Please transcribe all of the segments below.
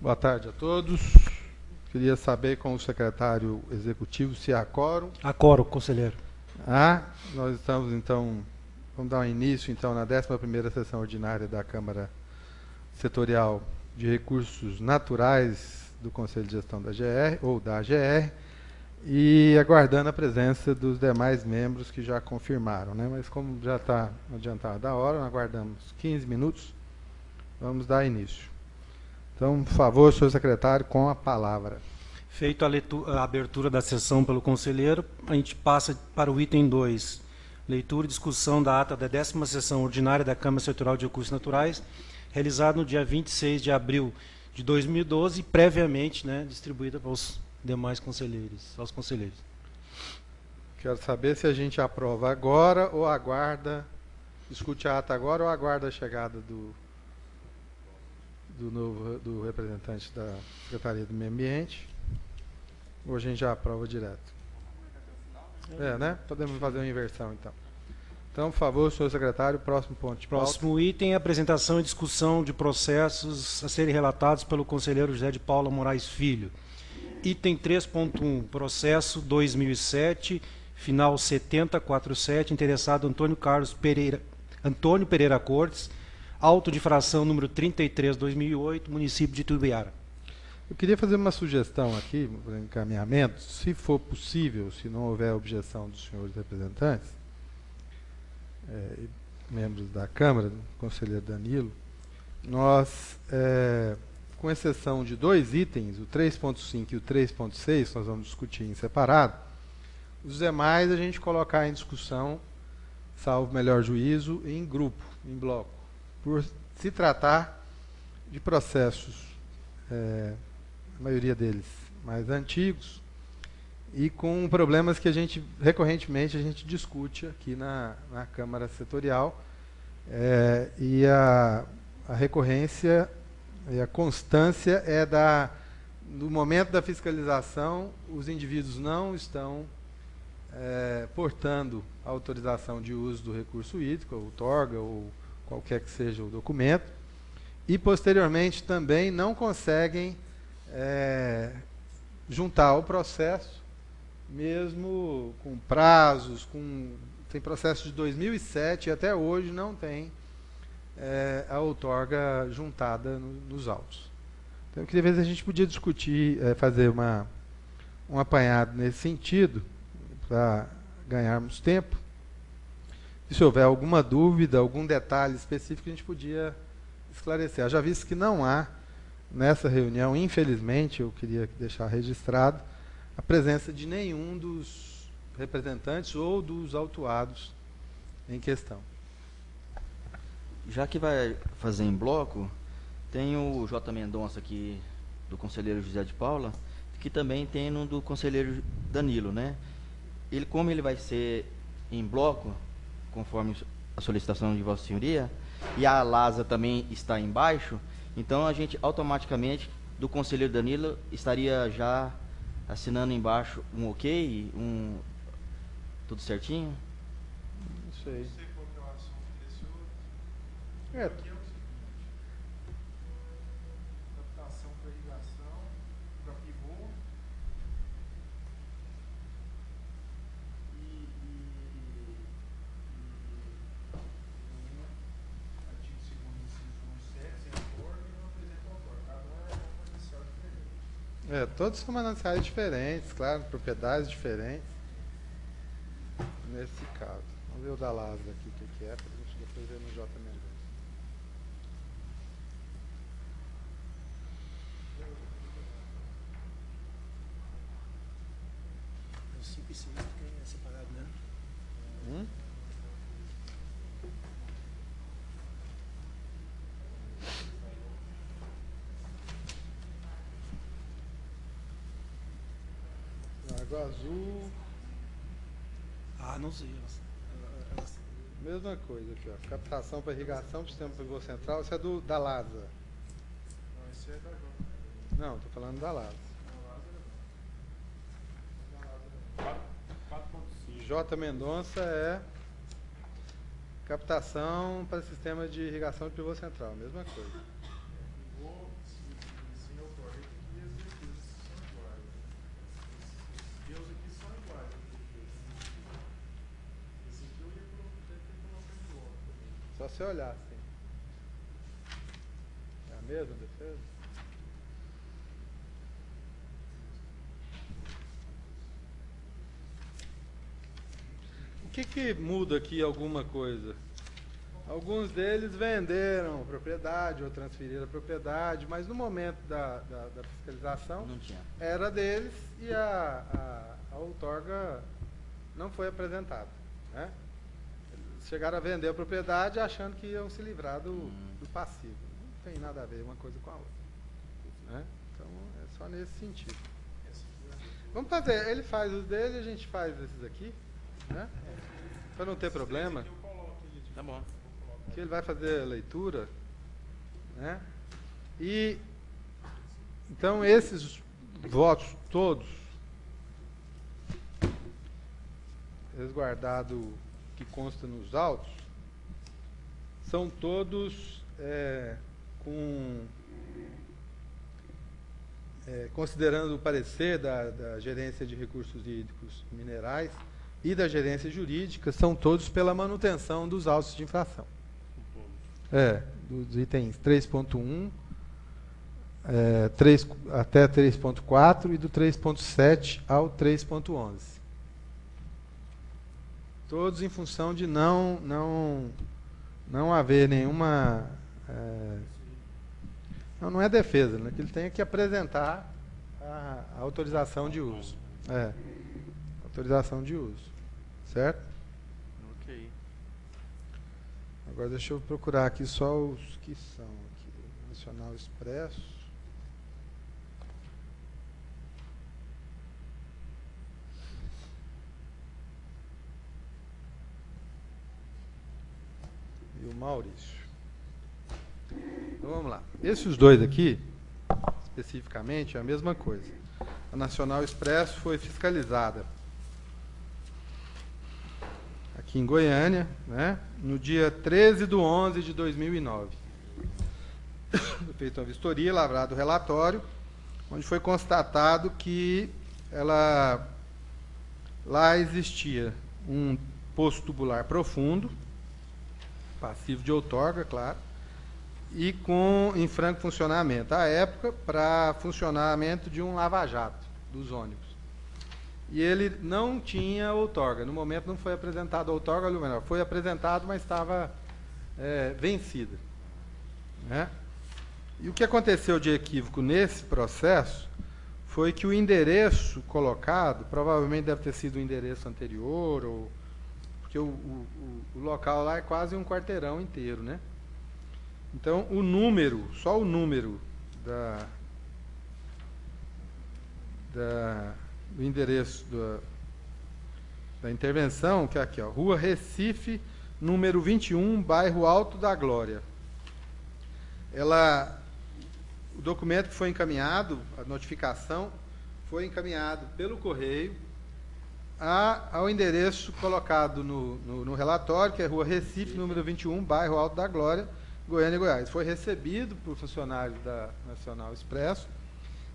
Boa tarde a todos. Queria saber com o secretário executivo se há quórum. Há quórum, conselheiro. Nós estamos então, vamos dar um início então na 11ª sessão ordinária da Câmara Setorial de Recursos Naturais do Conselho de Gestão da GR, ou da AGR, e aguardando a presença dos demais membros que já confirmaram, né? Mas como já está adiantada a hora, nós aguardamos 15 minutos, vamos dar início. Então, por favor, senhor secretário, com a palavra. Feito a abertura da sessão pelo conselheiro, a gente passa para o item 2. Leitura e discussão da ata da 10ª sessão ordinária da Câmara Setorial de Recursos Naturais, realizada no dia 26 de abril de 2012, previamente, né, distribuída para os demais conselheiros, aos conselheiros. Quero saber se a gente aprova agora ou aguarda, discute a ata agora ou aguarda a chegada do representante da Secretaria do Meio Ambiente, ou a gente já aprova direto? Né? Podemos fazer uma inversão, então. Então, por favor, senhor secretário, próximo ponto de pauta. Próximo item, apresentação e discussão de processos a serem relatados pelo conselheiro José de Paula Moraes Filho. Item 3.1, processo 2007, final 7047, interessado Antônio Pereira Cortes, auto de infração número 33/2008, município de Itubiara. Eu queria fazer uma sugestão aqui, para encaminhamento, se for possível, se não houver objeção dos senhores representantes, membros da Câmara, do conselheiro Danilo, nós, com exceção de 2 itens, o 3.5 e o 3.6, nós vamos discutir em separado, os demais a gente colocar em discussão, salvo melhor juízo, em grupo, em bloco, por se tratar de processos, a maioria deles mais antigos, e com problemas que recorrentemente a gente discute aqui na Câmara Setorial, e a recorrência e a constância no momento da fiscalização, os indivíduos não estão portando a autorização de uso do recurso hídrico, ou outorga, ou qualquer que seja o documento, e posteriormente também não conseguem juntar ao processo, mesmo com prazos, tem processo de 2007 e até hoje não tem a outorga juntada nos autos. Então eu queria ver se a gente podia discutir, fazer um apanhado nesse sentido, para ganharmos tempo. E se houver alguma dúvida, algum detalhe específico, a gente podia esclarecer. Já visto que não há, nessa reunião, infelizmente, eu queria deixar registrado, a presença de nenhum dos representantes ou dos autuados em questão. Já que vai fazer em bloco, tem o J. Mendonça aqui, do conselheiro José de Paula, que também tem no do conselheiro Danilo, né? Como ele vai ser em bloco, conforme a solicitação de Vossa Senhoria, e a LASA também está embaixo, então a gente automaticamente, do conselheiro Danilo, estaria já assinando embaixo um ok, tudo certinho? Não sei. Adaptação para irrigação, para pivô e artigo 2º, inciso 7, sem autor e não apresenta autor. Cada um é uma inicial diferente. Todos são mananciais diferentes, claro, propriedades diferentes. Nesse caso. Vamos ver o da LASA aqui, o que é, para a gente depois ver no J. Mendonça. O 5 e 6 é separado, né? Água azul. Não sei. Mesma coisa aqui, ó. Captação para irrigação do sistema pivô central. Isso é da LASA. Não, esse é da J. Não, estou falando da LASA. J. Mendonça é captação para sistema de irrigação de pivô central. Mesma coisa. Pivô, sem autor. só você olhar assim. É a mesma defesa? O que muda aqui alguma coisa? Alguns deles venderam a propriedade ou transferiram a propriedade, mas no momento da fiscalização Não tinha. era deles e a outorga não foi apresentada, né? Eles chegaram a vender a propriedade achando que iam se livrar do passivo. Não tem nada a ver uma coisa com a outra, né? Então é só nesse sentido. Vamos fazer, ele faz os dele e a gente faz esses aqui, né? Para não ter problema. Tá bom. Que ele vai fazer a leitura, né? E então esses votos todos, resguardado que consta nos autos, são todos considerando o parecer da Gerência de Recursos Hídricos Minerais e da Gerência Jurídica, são todos pela manutenção dos autos de infração. Dos itens 3.1 até 3.4 e do 3.7 ao 3.11. Todos em função de não haver nenhuma... não é defesa, né? Que ele tenha que apresentar a autorização de uso. Autorização de uso. Certo? Ok. Agora deixa eu procurar aqui só os que são aqui. Nacional Expresso. E o Maurício. Então vamos lá. Esses dois aqui, especificamente, é a mesma coisa. A Nacional Expresso foi fiscalizada aqui em Goiânia, né, no dia 13/11/2009. Foi feita uma vistoria, lavrado o relatório, onde foi constatado que lá existia um poço tubular profundo, passivo de outorga, claro, e em franco funcionamento, à época, para funcionamento de um lava-jato dos ônibus. E ele não tinha outorga. No momento não foi apresentado a outorga, ou melhor, foi apresentado, mas estava vencida, né? E o que aconteceu de equívoco nesse processo foi que o endereço colocado, provavelmente deve ter sido o endereço anterior, porque o local lá é quase um quarteirão inteiro, né? Então, só o número do endereço da intervenção, que é aqui, ó, Rua Recife, número 21, bairro Alto da Glória. O documento que foi encaminhado, a notificação, foi encaminhado pelo correio ao endereço colocado no relatório, que é Rua Recife, número 21, bairro Alto da Glória, Goiânia, Goiás. Foi recebido por funcionários da Nacional Expresso,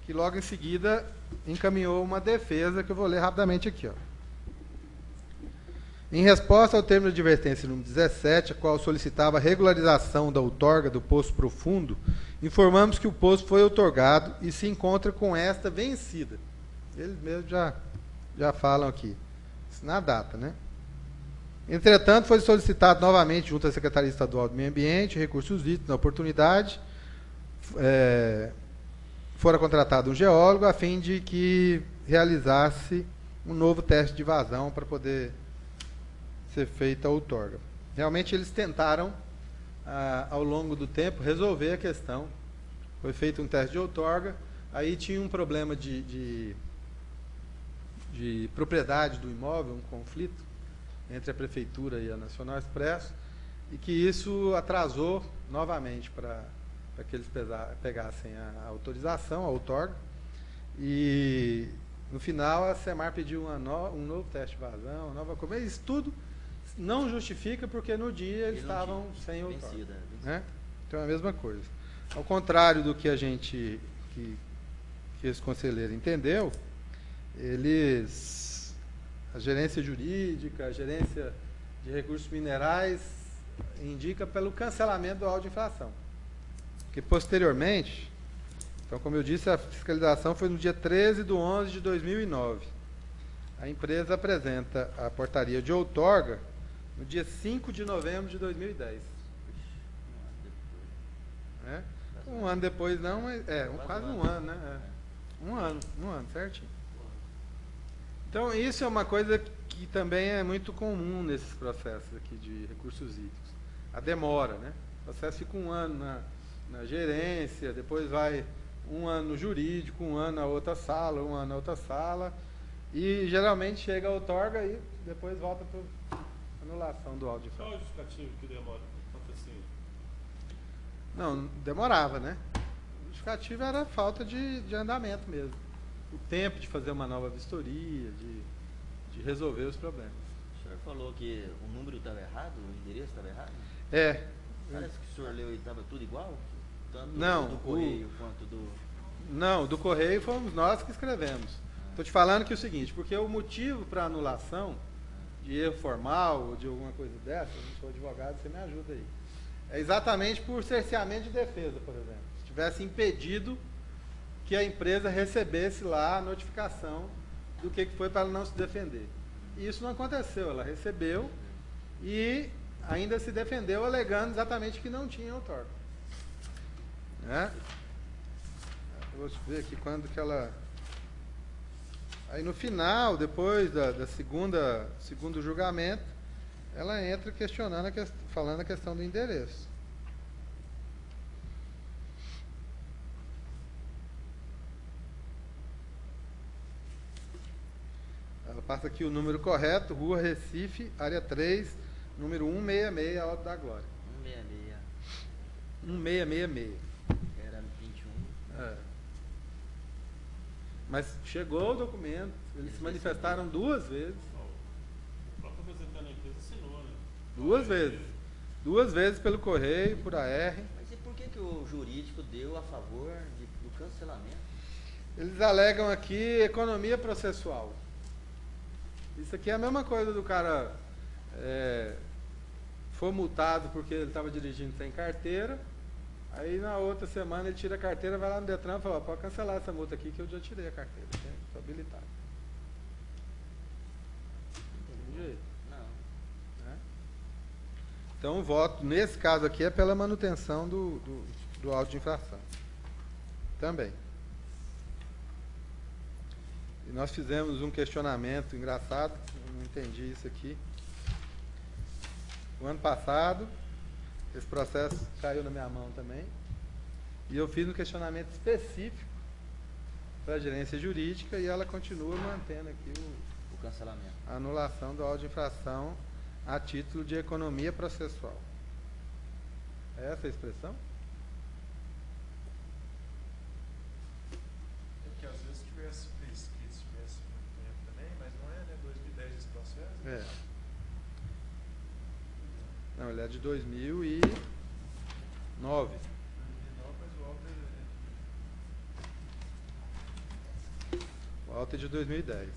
que logo em seguida encaminhou uma defesa, que eu vou ler rapidamente aqui. Ó. Em resposta ao termo de advertência número 17, a qual solicitava a regularização da outorga do poço profundo, informamos que o poço foi outorgado e se encontra com esta vencida. Eles mesmos já falam aqui. Isso na data, né? Entretanto, foi solicitado novamente junto à Secretaria Estadual do Meio Ambiente, Recursos Hídricos, na oportunidade, fora contratado um geólogo a fim de que realizasse um novo teste de vazão para poder ser feita a outorga. Realmente eles tentaram, ao longo do tempo, resolver a questão. Foi feito um teste de outorga, aí tinha um problema de propriedade do imóvel, um conflito entre a Prefeitura e a Nacional Expresso, e que isso atrasou novamente para que eles pegassem a autorização, a outorga, e no final a SEMAR pediu um novo teste de vazão, uma nova coisa. Isso tudo não justifica, porque no dia eles estavam sem outorga. Né? Então é a mesma coisa. Ao contrário do que que esse conselheiro entendeu, a gerência jurídica, a gerência de recursos minerais indica pelo cancelamento do auto de infração. Porque posteriormente, então como eu disse, a fiscalização foi no dia 13/11/2009. A empresa apresenta a portaria de outorga no dia 5/11/2010. É? Um ano depois não, mas quase um ano, né? Um ano, certinho. Então isso é uma coisa que também é muito comum nesses processos aqui de recursos hídricos. A demora, né? O processo fica um ano na gerência, depois vai um ano no jurídico, um ano na outra sala, um ano na outra sala, e geralmente chega a outorga e depois volta para anulação do auto de Qual infração. é o justificativo que demora tanto assim? Não, demorava, né? O justificativo era a falta de andamento mesmo. O tempo de fazer uma nova vistoria, de resolver os problemas. O senhor falou que o número estava errado, o endereço estava errado? É. Parece que o senhor leu e estava tudo igual? Tanto Não, do correio quanto do... Não, do correio fomos nós que escrevemos. Estou te falando que é o seguinte, porque o motivo para anulação de erro formal ou de alguma coisa dessa, eu não sou advogado, você me ajuda aí. É exatamente por cerceamento de defesa, por exemplo. Se tivesse impedido que a empresa recebesse lá a notificação do que foi para ela não se defender. E isso não aconteceu, ela recebeu e ainda se defendeu alegando exatamente que não tinha outorga. Né? Eu vou ver aqui quando que ela... Aí no final, depois da segundo julgamento, ela entra questionando, falando a questão do endereço. Ela passa aqui o número correto, Rua Recife, área 3, número 166, Alto da Glória. 166. 1666. Era 21. É. Mas chegou o documento, eles se manifestaram duas vezes. O próprio representante da empresa assinou, né? Duas vezes pelo correio, por AR. Mas e por que o jurídico deu a favor do cancelamento? Eles alegam aqui economia processual. Isso aqui é a mesma coisa do cara for multado porque ele estava dirigindo sem carteira, aí na outra semana ele tira a carteira, vai lá no Detran e fala, pode cancelar essa multa aqui que eu já tirei a carteira, estou habilitado. Entendi? Não. Né? Então o voto, nesse caso aqui, é pela manutenção do auto de infração. Também. E nós fizemos um questionamento engraçado, eu não entendi isso aqui. O ano passado, esse processo caiu na minha mão também, e eu fiz um questionamento específico para a gerência jurídica e ela continua mantendo aqui O cancelamento. a anulação do auto de infração a título de economia processual. É essa a expressão? É que às vezes tivesse prescrito, se tivesse muito tempo também, mas não é, né? 2010 esse processo. É. Não, ele é de 2009. 2009, mas o Walter O auto é de 2010.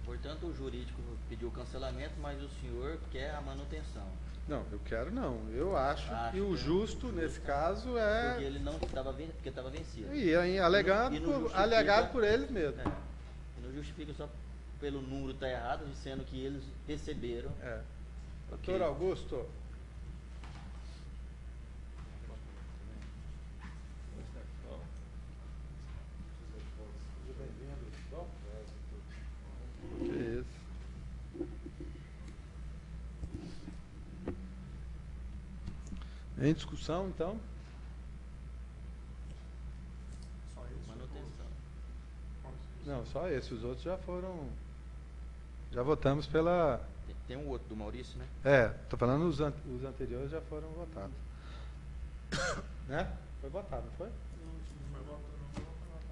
Portanto, o jurídico pediu o cancelamento, mas o senhor quer a manutenção. Não, eu quero não. Eu acho que o que justo, nesse caso, Porque é... ele não estava porque estava vencido. E alegado, E não justifica- alegado por eles mesmos. É. E não justifica só pelo número estar errado, dizendo que eles receberam. É. Ok. Doutor Augusto, que isso? Em discussão, então? só isso. Manutenção. Não, só esse. Os outros já foram... Já votamos pela... Tem um outro do Maurício, né? Tô falando os anteriores já foram votados. Né? Foi votado, não foi?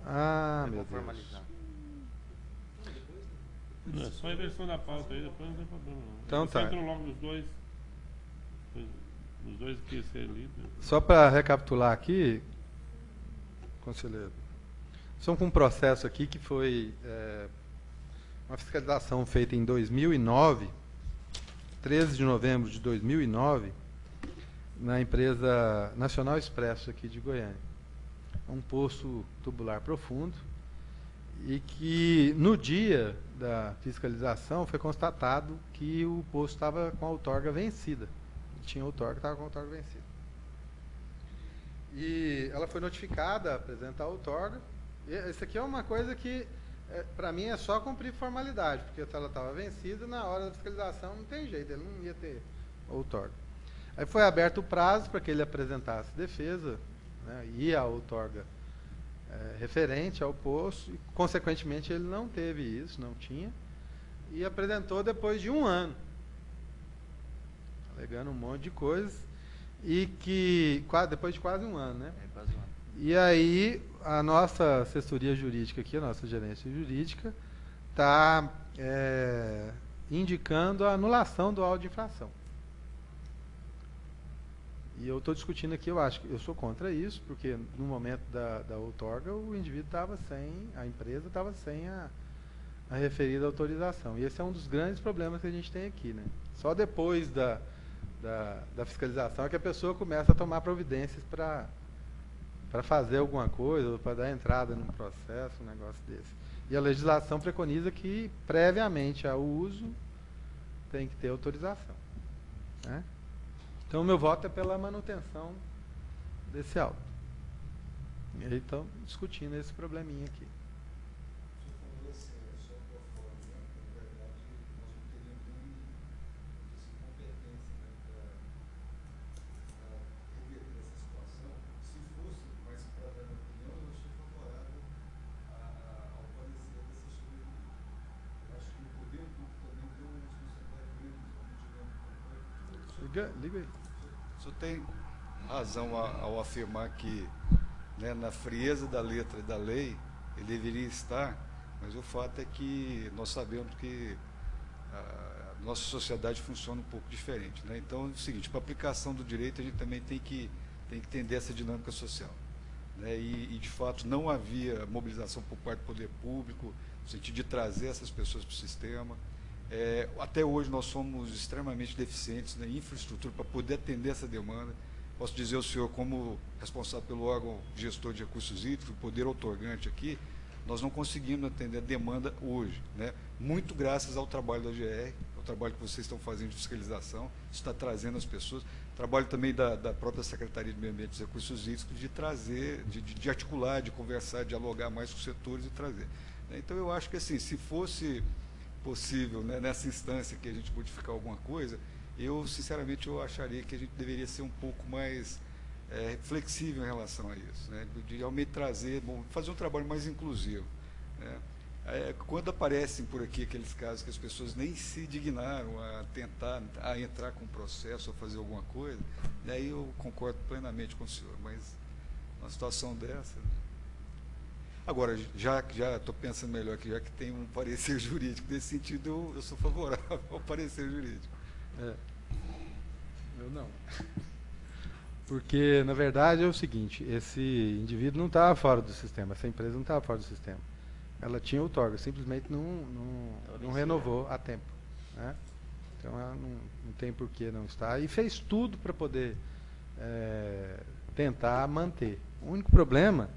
Ah, Eu meu vou Deus. formalizar. Não, é só a inversão da pauta aí, depois não tem problema não. Então Você tá. entrou logo nos dois. Os dois que iam ser lidos. Só para recapitular aqui, conselheiro, estamos com um processo aqui que foi uma fiscalização feita em 2009 13 de novembro de 2009, na empresa Nacional Expresso aqui de Goiânia. Um poço tubular profundo e que no dia da fiscalização foi constatado que o poço estava com a outorga vencida. Tinha outorga, estava com a outorga vencida. E ela foi notificada a apresentar a outorga. Isso aqui é uma coisa que, para mim, é só cumprir formalidade, porque se ela estava vencida, na hora da fiscalização não tem jeito, ele não ia ter outorga. Aí foi aberto o prazo para que ele apresentasse defesa, né, e a outorga referente ao poço, e, consequentemente, ele não teve isso, não tinha, e apresentou depois de 1 ano, alegando um monte de coisas, e que, depois de quase 1 ano, né? Quase 1 ano. E aí, a nossa assessoria jurídica aqui, a nossa gerência jurídica, está indicando a anulação do auto de infração. E eu estou discutindo aqui, eu sou contra isso, porque no momento da outorga, o indivíduo estava sem, a empresa estava sem a referida autorização. E esse é um dos grandes problemas que a gente tem aqui, né? Só depois da fiscalização é que a pessoa começa a tomar providências para fazer alguma coisa, para dar entrada num processo, um negócio desse. E a legislação preconiza que, previamente ao uso, tem que ter autorização, né? Então, o meu voto é pela manutenção desse auto. E aí estão discutindo esse probleminha aqui. Você falou assim, só por fora, né? Na verdade, nós não teríamos nem competência, né, para reverter essa situação. Se fosse, mas para dar minha opinião, eu sou favorável ao parecer dessa assessoria jurídica. Eu acho que o poder público também tem uma responsabilidade grande, Liga aí. O senhor tem razão ao afirmar que, né, na frieza da letra da lei, ele deveria estar, mas o fato é que nós sabemos que a nossa sociedade funciona um pouco diferente, né? Então, é o seguinte, para a aplicação do direito, a gente também tem que entender essa dinâmica social, né? E, de fato, não havia mobilização por parte do poder público, no sentido de trazer essas pessoas para o sistema. Até hoje nós somos extremamente deficientes na infraestrutura para poder atender essa demanda. Posso dizer ao senhor, como responsável pelo órgão gestor de recursos hídricos, o poder outorgante aqui, nós não conseguimos atender a demanda hoje, né? Muito graças ao trabalho da GR, ao trabalho que vocês estão fazendo de fiscalização, isso está trazendo as pessoas, trabalho também da própria Secretaria de Meio Ambiente e Recursos Hídricos, de trazer, de articular, de conversar, dialogar mais com os setores e trazer. Então, eu acho que, assim, se fosse possível, né, nessa instância que a gente modificar alguma coisa, eu, sinceramente, eu acharia que a gente deveria ser um pouco mais flexível em relação a isso, né, de realmente trazer, fazer um trabalho mais inclusivo, né. Quando aparecem por aqui aqueles casos que as pessoas nem se dignaram a tentar entrar com o processo ou fazer alguma coisa, daí eu concordo plenamente com o senhor, mas uma situação dessa... Agora, já estou pensando melhor aqui, já que tem um parecer jurídico nesse sentido, eu sou favorável ao parecer jurídico. Eu não. Porque, na verdade, é o seguinte, esse indivíduo não estava fora do sistema, essa empresa não estava fora do sistema. Ela tinha outorga, simplesmente não renovou a tempo, né? Então, ela não tem por que não estar. E fez tudo para poder tentar manter. O único problema,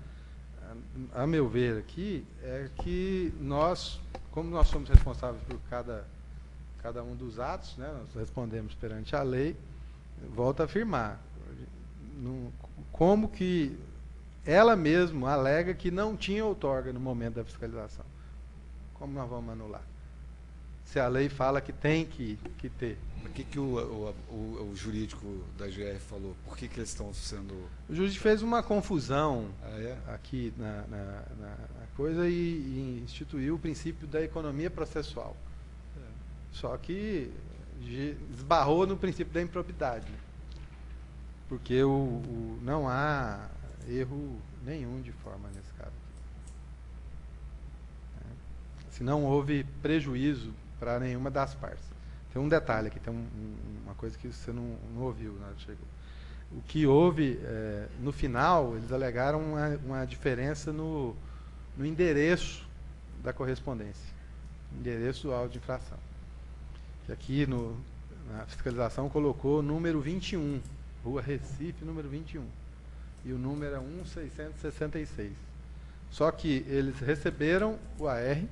a meu ver aqui, é que nós, como nós somos responsáveis por cada um dos atos, né, nós respondemos perante a lei, volto a afirmar, como que ela mesma alega que não tinha outorga no momento da fiscalização. Como nós vamos anular? Se a lei fala que tem que ter. O que o jurídico da GR falou? Por que eles estão sendo... O juiz fez uma confusão aqui na coisa e instituiu o princípio da economia processual. Só que esbarrou no princípio da improbidade. Porque não há erro nenhum de forma nesse caso. Se não houve prejuízo para nenhuma das partes. Tem um detalhe aqui, tem uma coisa que você não ouviu na hora que chegou. O que houve, no final, eles alegaram uma diferença no endereço da correspondência. Endereço do auto de infração. Que aqui na fiscalização colocou número 21, Rua Recife, número 21. E o número é 1666. Só que eles receberam o AR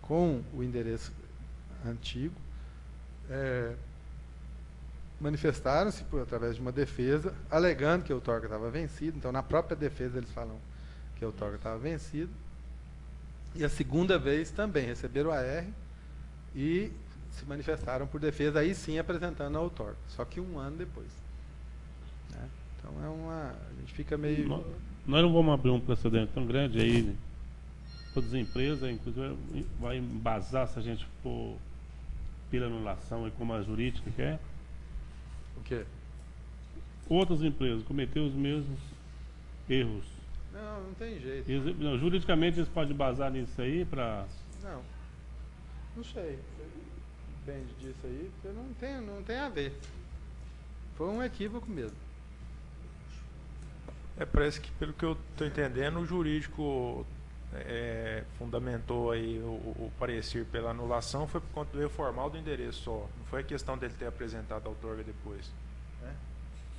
com o endereço antigo, manifestaram-se através de uma defesa, alegando que a outorga estava vencida. Então, na própria defesa, eles falam que a outorga estava vencida. E a segunda vez também receberam o AR e se manifestaram por defesa, aí sim apresentando a outorga, só que um ano depois. Né? Então, a gente fica meio... Nós não vamos abrir um precedente tão grande aí, todas as empresas, inclusive, vai embasar se a gente for pela anulação e como a jurídica quer. O quê? Outras empresas cometeram os mesmos erros. Não tem jeito. Juridicamente eles podem embasar nisso aí para... Não sei. Depende disso aí, porque não tem a ver. Foi um equívoco mesmo. Parece que, pelo que eu estou entendendo, o jurídico fundamentou aí o parecer pela anulação foi por conta do erro formal do endereço só. Não foi a questão dele ter apresentado a outorga depois.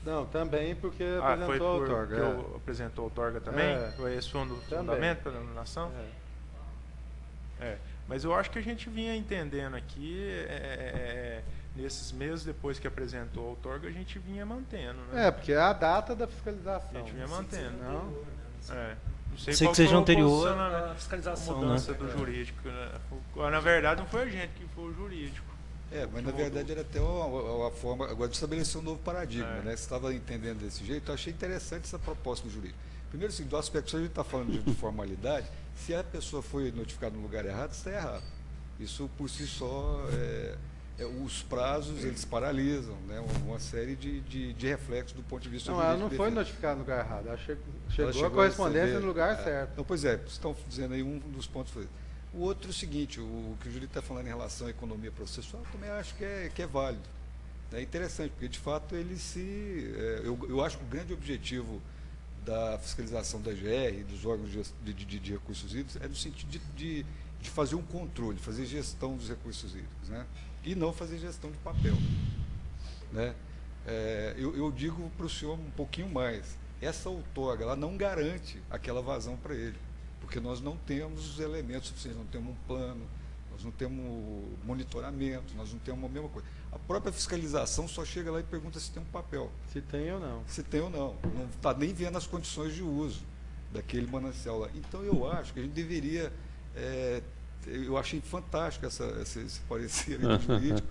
Não, também porque apresentou a outorga. Porque apresentou a outorga também? Foi esse o fundamento pela anulação? Mas eu acho que a gente vinha entendendo aqui, nesses meses depois que apresentou a outorga, a gente vinha mantendo. Né? Porque é a data da fiscalização. A gente vinha mantendo. Não sei qual que seja foi o anterior posicionamento, à fiscalização, a mudança né? do jurídico. Né? Na verdade, não foi a gente que foi o jurídico. Mas na verdade era até uma forma agora de estabelecer um novo paradigma. Né? Você estava entendendo desse jeito, eu achei interessante essa proposta do jurídico. Primeiro, assim, do aspecto, se a gente está falando de formalidade, se a pessoa foi notificada no lugar errado, está errado. Isso por si só, os prazos, eles paralisam, né? Uma série de reflexos do ponto de vista jurídico. Ela não foi notificada no lugar errado, ela chegou a correspondência no lugar certo. Então, pois vocês estão dizendo aí um dos pontos. O outro é o seguinte, o que o Júlio está falando em relação à economia processual, eu também acho que é válido. É interessante, porque de fato ele eu acho que o grande objetivo da fiscalização da GR, dos órgãos de recursos hídricos, é no sentido de fazer um controle, fazer gestão dos recursos hídricos, né? E não fazer gestão de papel. Né? Eu digo para o senhor um pouquinho mais, essa outorga ela não garante aquela vazão para ele, porque nós não temos os elementos suficientes, não temos um plano, nós não temos monitoramento, nós não temos a mesma coisa. A própria fiscalização só chega lá e pergunta se tem um papel. Se tem ou não. Se tem ou não. Não está nem vendo as condições de uso daquele manancial lá. Então eu acho que a gente deveria... eu achei fantástico esse parecer aí do jurídico.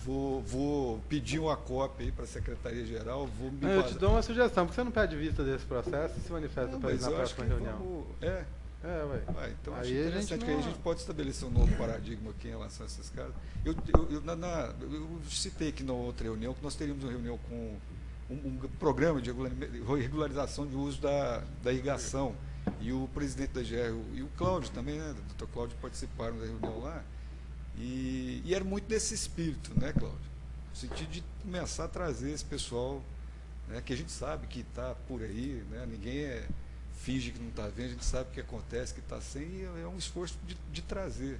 Vou pedir uma cópia aí para a Secretaria-Geral. Eu te dou uma sugestão, porque você não pede vista desse processo e se manifesta para ele na próxima reunião. Então acho interessante que aí a gente pode estabelecer um novo paradigma aqui em relação a esses casos. Eu citei aqui na outra reunião que nós teríamos uma reunião com um programa de regularização de uso da irrigação. E o presidente da GR e o Cláudio também, né? O doutor Cláudio participaram da reunião lá. E era muito desse espírito, né, Cláudio? No sentido de começar a trazer esse pessoal, né, que a gente sabe que está por aí, né? Ninguém finge que não está vendo, a gente sabe o que acontece, que está sem, e é um esforço de trazer.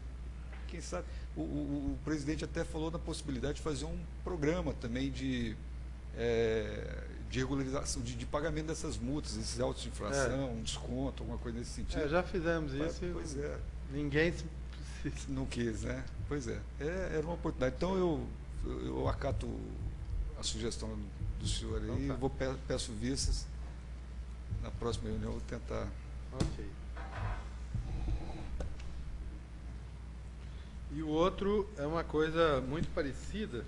Quem sabe? O presidente até falou da possibilidade de fazer um programa também de regularização, de pagamento dessas multas, esses autos de infração, um desconto, alguma coisa nesse sentido. Já fizemos isso. Pois ninguém não quis, né? Pois era uma oportunidade. Então eu acato a sugestão do senhor aí, então, peço vistas. Na próxima reunião eu vou tentar. Ok. E o outro é uma coisa muito parecida.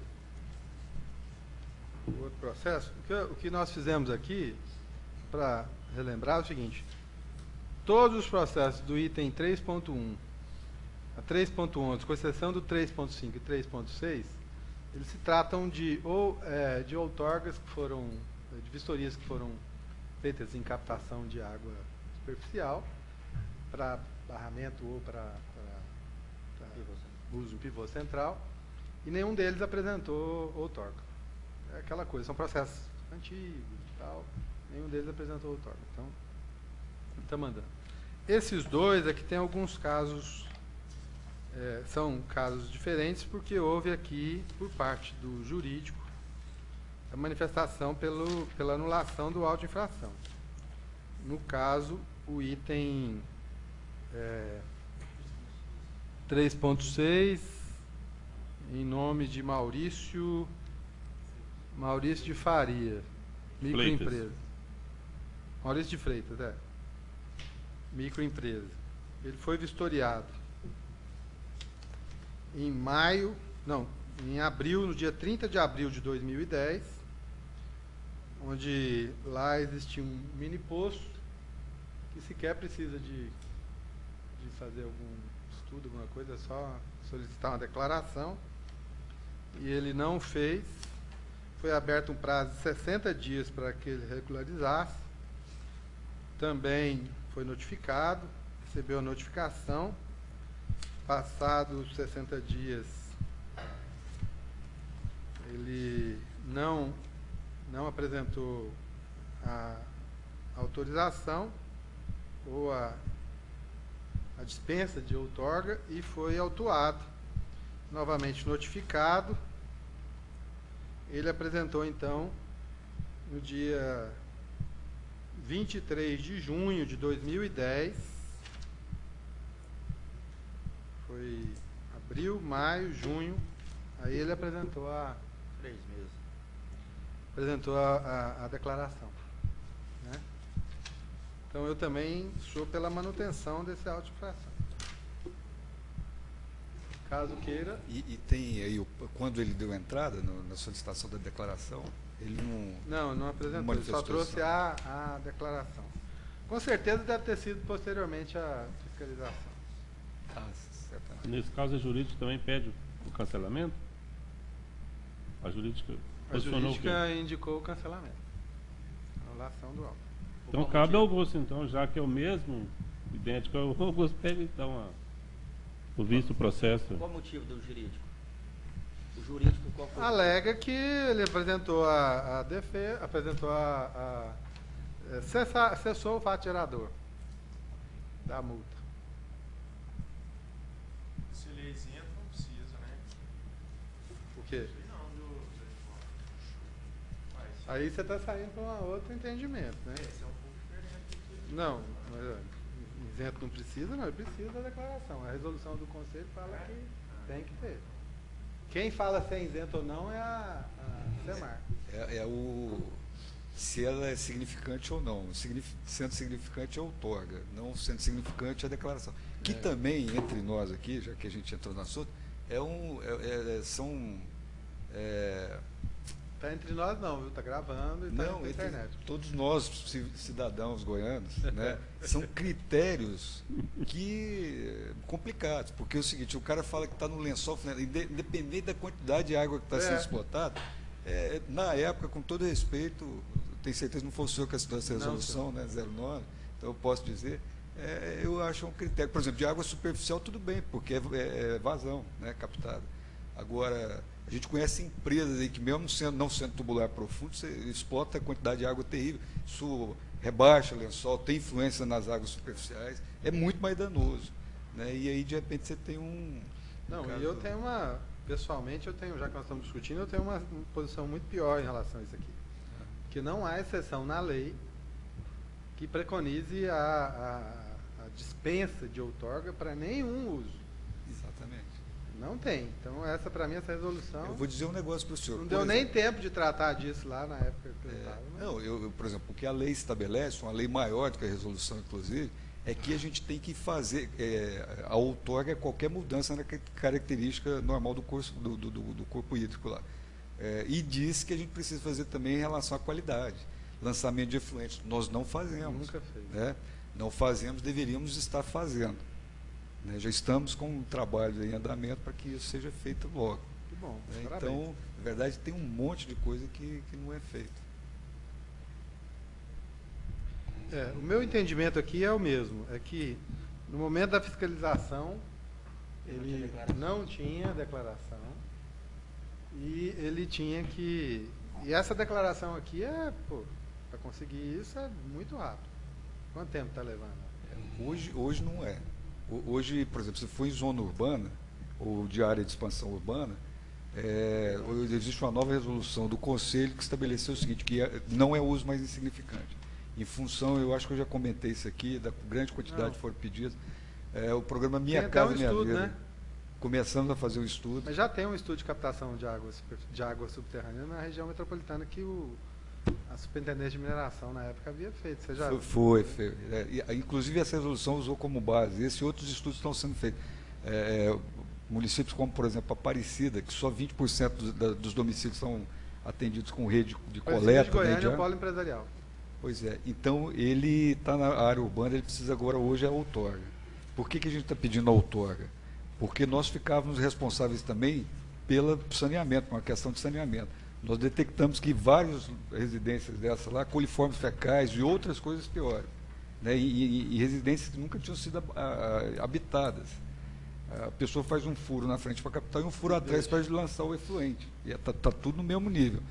O outro processo. O que nós fizemos aqui, para relembrar, é o seguinte: todos os processos do item 3.1 a 3.11, com exceção do 3.5 e 3.6, eles se tratam de outorgas que foram, de vistorias que foram feitas em captação de água superficial para barramento ou para uso em pivô central, e nenhum deles apresentou outorga. É aquela coisa, são processos antigos e tal, nenhum deles apresentou outorga. Então, está mandando. Esses dois é que tem alguns casos São casos diferentes porque houve aqui, por parte do jurídico, a manifestação pela anulação do auto de infração. No caso, o item 3.6, em nome de Maurício de Faria, microempresa. Maurício de Freitas, microempresa. Ele foi vistoriado em abril, no dia 30 de abril de 2010, onde lá existia um mini posto que sequer precisa de fazer algum estudo, alguma coisa, é só solicitar uma declaração. E ele não fez. Foi aberto um prazo de 60 dias para que ele regularizasse. Também foi notificado, recebeu a notificação. Passados os 60 dias, ele não apresentou a autorização ou a dispensa de outorga e foi autuado, novamente notificado. Ele apresentou, então, no dia 23 de junho de 2010, foi abril, maio, junho, aí ele apresentou 3 meses. Apresentou a declaração, né? Então, eu também sou pela manutenção desse auto de infração. Caso queira... E tem aí, quando ele deu entrada na solicitação da declaração, ele não apresentou, ele só trouxe a declaração. Com certeza deve ter sido posteriormente a fiscalização. Certamente. Nesse caso, a jurídica também pede o cancelamento? A jurídica indicou o cancelamento. Anulação do auto. Então cabe ao Augusto, então, já que é o mesmo, idêntico ao Augusto, pega então o visto, o processo. Qual o motivo do jurídico? O jurídico qual foi? Alega que ele apresentou a defesa, cessou o fato gerador da multa. Se ele é isento, não precisa, né? O quê? Não, Aí você está saindo para um outro entendimento, né? esse é um pouco diferente. Não, mas, isento não precisa, não, ele precisa da declaração. A resolução do Conselho fala que tem que ter. Quem fala se é isento ou não é a SEMAR. Se ela é significante ou não. Sendo significante é outorga, não sendo significante é a declaração. Que também, entre nós aqui, já que a gente entrou no assunto, são... Está entre nós não, viu? Está gravando e está na internet. Todos nós, cidadãos goianos, né, são critérios complicados, porque é o seguinte, o cara fala que está no lençol, independente da quantidade de água que está sendo explotada, na época, com todo respeito, tenho certeza que não foi o senhor que assinou essa resolução, né, 09, então eu posso dizer, eu acho um critério, por exemplo, de água superficial tudo bem, porque é vazão, né, captada. Agora, a gente conhece empresas aí que mesmo não sendo tubular profundo, você explota a quantidade de água terrível, isso rebaixa o lençol, tem influência nas águas superficiais, é muito mais danoso, né? E aí de repente você tem e eu tenho pessoalmente já que nós estamos discutindo, eu tenho uma posição muito pior em relação a isso aqui. Porque não há exceção na lei que preconize a dispensa de outorga para nenhum uso. Exatamente. Não tem. Então, para mim, essa resolução... Eu vou dizer um negócio para o senhor. Não deu nem tempo de tratar disso lá na época que eu estava. Não, por exemplo, o que a lei estabelece, uma lei maior do que a resolução, inclusive, é que a gente tem que fazer a outorga é qualquer mudança na característica normal do corpo hídrico lá. E diz que a gente precisa fazer também em relação à qualidade. Lançamento de efluentes, nós não fazemos. Nunca fez. Né? Não fazemos, deveríamos estar fazendo. Né? Já estamos com um trabalho em andamento para que isso seja feito logo. Que bom. Né? Então, na verdade, tem um monte de coisa que não é feito. O meu entendimento aqui é o mesmo, é que no momento da fiscalização ele não tinha declaração e ele tinha que... E essa declaração aqui para conseguir isso é muito rápido. Quanto tempo está levando? Hoje não é. Hoje, por exemplo, se for em zona urbana, ou de área de expansão urbana, existe uma nova resolução do Conselho que estabeleceu o seguinte, que não é uso mais insignificante. Em função, eu acho que eu já comentei isso aqui, da grande quantidade que foram pedidas, o programa Minha Casa Minha Vida. Né? Começamos a fazer um estudo. Mas já tem um estudo de captação de água subterrânea na região metropolitana que a Superintendência de Mineração, na época, havia feito. Você já... Foi. Inclusive, essa resolução usou como base. Esses outros estudos estão sendo feitos. Municípios como, por exemplo, Aparecida, que só 20% dos domicílios são atendidos com rede de coleta. De Goiânia é o polo empresarial. Pois é. Então, ele está na área urbana, ele precisa agora, hoje, a outorga. Por que a gente está pedindo a outorga? Porque nós ficávamos responsáveis também pelo saneamento, uma questão de saneamento. Nós detectamos que várias residências dessas lá, coliformes fecais e outras coisas piores, né? E residências que nunca tinham sido habitadas. A pessoa faz um furo na frente para captar e um furo atrás para lançar o efluente. E está tudo no mesmo nível.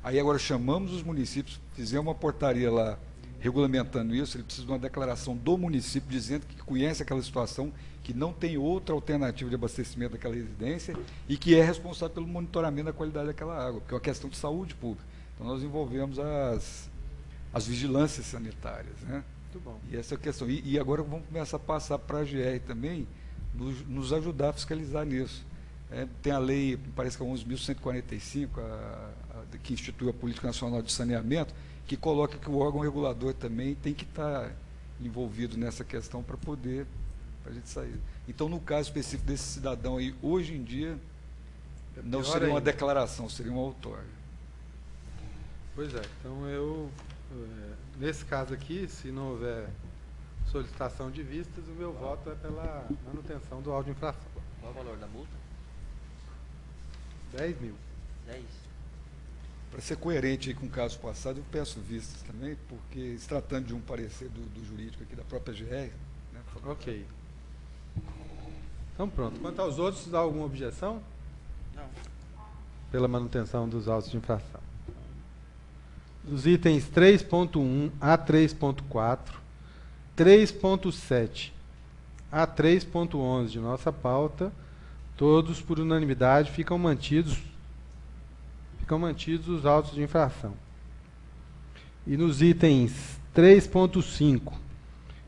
Aí agora chamamos os municípios, fizemos uma portaria lá regulamentando isso, ele precisa de uma declaração do município dizendo que conhece aquela situação, que não tem outra alternativa de abastecimento daquela residência e que é responsável pelo monitoramento da qualidade daquela água, porque é uma questão de saúde pública. Então nós envolvemos as vigilâncias sanitárias, né? Muito bom. E essa é a questão. E agora vamos começar a passar para a GR também, nos ajudar a fiscalizar nisso. Tem a lei, parece que é 11.145, que institui a Política Nacional de Saneamento, que coloca que o órgão regulador também tem que estar envolvido nessa questão para poder a gente sair. Então, no caso específico desse cidadão aí, hoje em dia, não seria uma declaração, seria uma outorga. Pois é. Então, nesse caso aqui, se não houver solicitação de vistas, o meu voto é pela manutenção do auto de infração. Qual o valor da multa? 10 mil. 10. Para ser coerente aí com o caso passado, eu peço vistas também, porque se tratando de um parecer do jurídico aqui da própria GR, né? Ok. Então pronto. Quanto aos outros, há alguma objeção? Não. Pela manutenção dos autos de infração. Dos itens 3.1 a 3.4, 3.7 a 3.11 de nossa pauta, todos por unanimidade ficam mantidos os autos de infração. E nos itens 3.5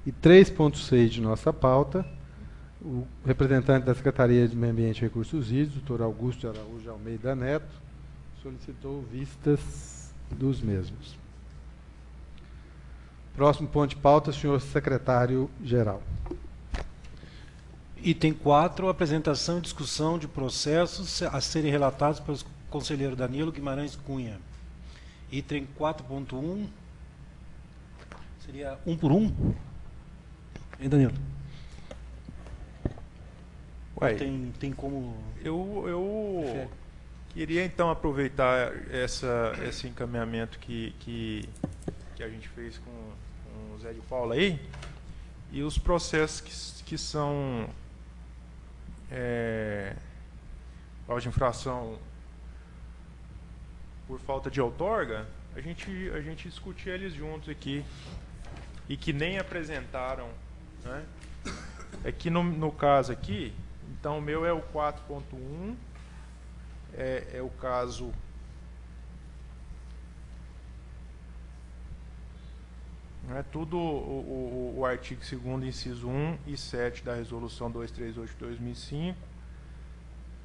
e 3.6 de nossa pauta, o representante da Secretaria de Meio Ambiente e Recursos Hídricos, doutor Augusto de Araújo Almeida Neto, solicitou vistas dos mesmos. Próximo ponto de pauta, senhor secretário-geral. Item 4, apresentação e discussão de processos a serem relatados pelo conselheiro Danilo Guimarães Cunha. Item 4.1, seria um por um? Hein, Danilo? Ué, tem como... Eu queria então aproveitar esse encaminhamento que a gente fez com o Zé de Paula aí, e os processos que são auto de infração por falta de outorga, a gente discutir eles juntos aqui, e que nem apresentaram, né? Aqui no caso aqui, então o meu é o 4.1, é o caso tudo o artigo 2º, inciso 1 e 7 da Resolução 238 de 2005,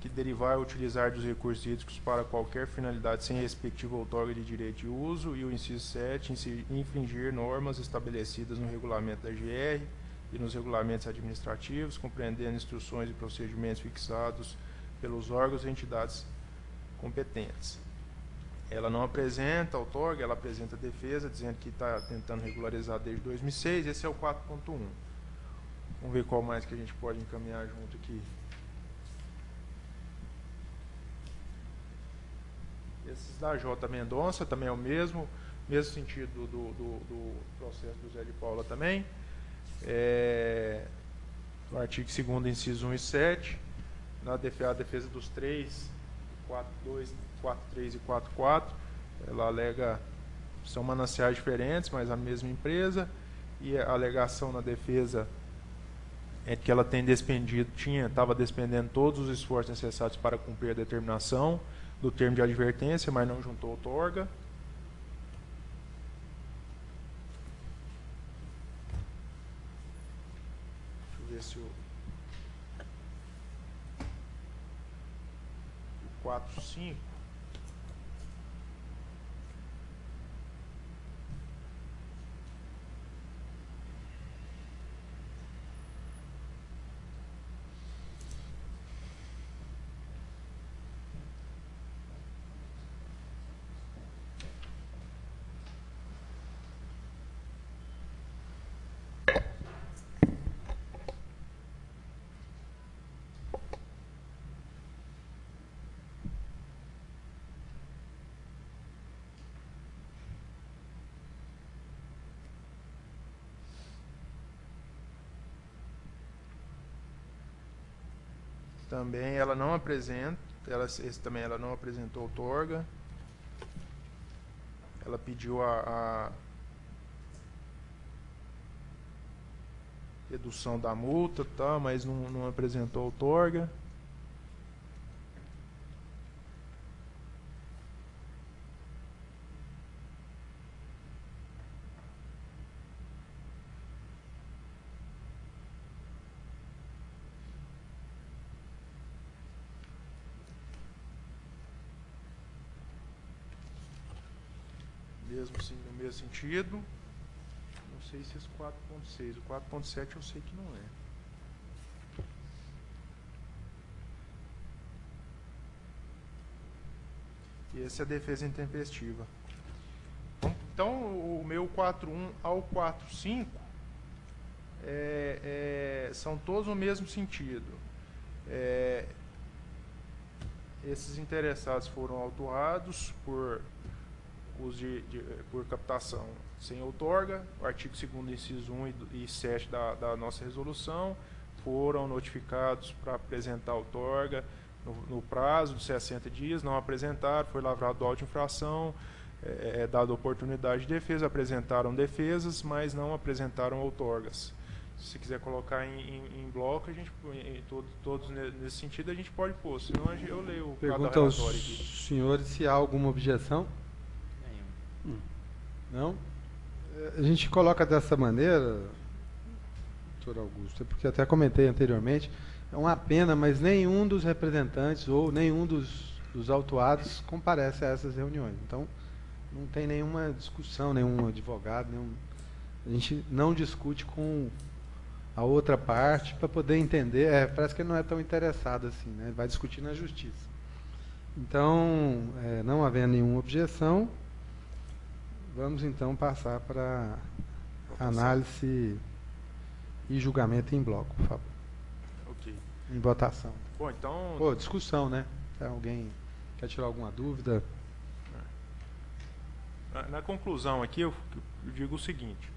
que derivar ou utilizar dos recursos hídricos para qualquer finalidade sem respectiva outorga de direito de uso, e o inciso 7, infringir normas estabelecidas no regulamento da GR e nos regulamentos administrativos, compreendendo instruções e procedimentos fixados pelos órgãos e entidades competentes. Ela não apresenta outorga, ela apresenta defesa, dizendo que está tentando regularizar desde 2006. Esse é o 4.1. Vamos ver qual mais que a gente pode encaminhar junto aqui. Esses da J. Mendonça também é o mesmo sentido do processo do Zé de Paula também. O artigo 2º, inciso 1 e 7, a defesa dos 3, 4.2, 4.3 e 4.4, ela alega, são mananciais diferentes, mas a mesma empresa, e a alegação na defesa é que ela estava despendendo todos os esforços necessários para cumprir a determinação do termo de advertência, mas não juntou outorga. Deixa eu ver se o 4.5. Também ela não apresenta, esse também ela não apresentou outorga. Ela pediu a redução da multa, tá, mas não apresentou outorga. No mesmo sentido. Não sei se esse 4.6. O 4.7 eu sei que não é. E essa é a defesa intempestiva. Então, o meu 4.1 ao 4.5 são todos no mesmo sentido. Esses interessados foram autuados por captação sem outorga, o artigo 2º, inciso 1 e 7 da nossa resolução, foram notificados para apresentar outorga no prazo de 60 dias, não apresentaram, foi lavrado auto de infração, dada oportunidade de defesa, apresentaram defesas, mas não apresentaram outorgas. Se quiser colocar em bloco, a gente, todos nesse sentido, a gente pode pôr, senão eu leio o Pergunta aos senhores se há alguma objeção. Não? A gente coloca dessa maneira, doutor Augusto, porque até comentei anteriormente, é uma pena, mas nenhum dos representantes ou nenhum dos autuados comparece a essas reuniões. Então, não tem nenhuma discussão, nenhum advogado, a gente não discute com a outra parte para poder entender, parece que ele não é tão interessado assim, né? Vai discutir na justiça. Então, não havendo nenhuma objeção, vamos então passar para análise e julgamento em bloco, por favor. Ok. Em votação. Bom, então... discussão, né? Se alguém quer tirar alguma dúvida. Na conclusão aqui, eu digo o seguinte.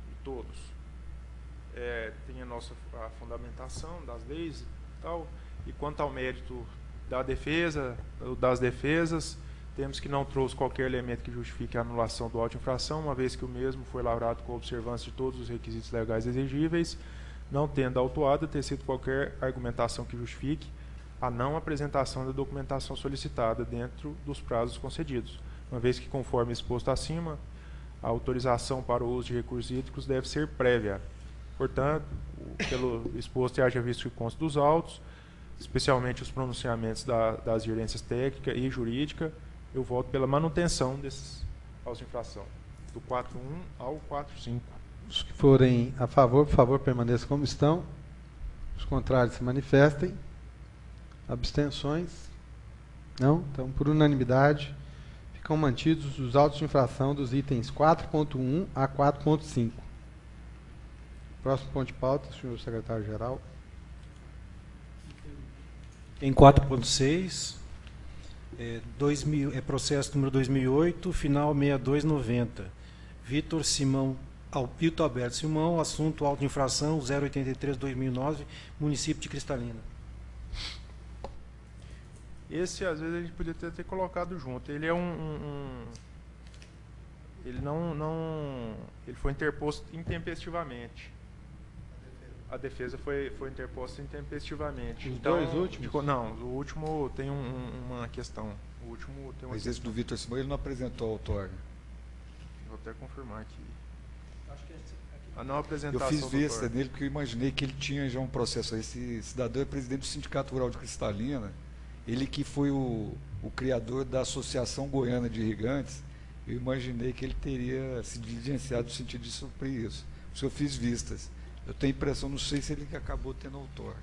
De todos. Tem a fundamentação das leis e tal. E quanto ao mérito da defesa, das defesas, temos que não trouxe qualquer elemento que justifique a anulação do auto de infração, uma vez que o mesmo foi lavrado com observância de todos os requisitos legais exigíveis, não tendo autuado tecido qualquer argumentação que justifique a não apresentação da documentação solicitada dentro dos prazos concedidos, uma vez que, conforme exposto acima, a autorização para o uso de recursos hídricos deve ser prévia. Portanto, pelo exposto e haja visto que consta dos autos, especialmente os pronunciamentos das gerências técnica e jurídica, eu voto pela manutenção desses autos de infração, do 4.1 ao 4.5. Os que forem a favor, por favor, permaneçam como estão. Os contrários se manifestem. Abstenções? Não? Então, por unanimidade, ficam mantidos os autos de infração dos itens 4.1 a 4.5. Próximo ponto de pauta, senhor secretário-geral. Em 4.6, processo número 2008, final 6290. Vitor Alberto Simão, assunto auto de infração 083/2009, município de Cristalina. Esse, às vezes, a gente podia ter colocado junto. Ele é ele foi interposto intempestivamente. A defesa foi interposta intempestivamente. Os dois últimos? Não, o último tem uma questão. O último tem uma Mas esse do Vitor Simão, ele não apresentou a outorga. Vou até confirmar aqui. Acho que A não Eu apresentação fiz do vista outorga. nele porque eu imaginei que ele tinha já um processo. Esse cidadão é presidente do Sindicato Rural de Cristalina. Ele que foi o criador da Associação Goiana de Irrigantes. Eu imaginei que ele teria se diligenciado no sentido de suprir isso. Por isso eu fiz vistas. Eu tenho a impressão, não sei se ele acabou tendo outorga.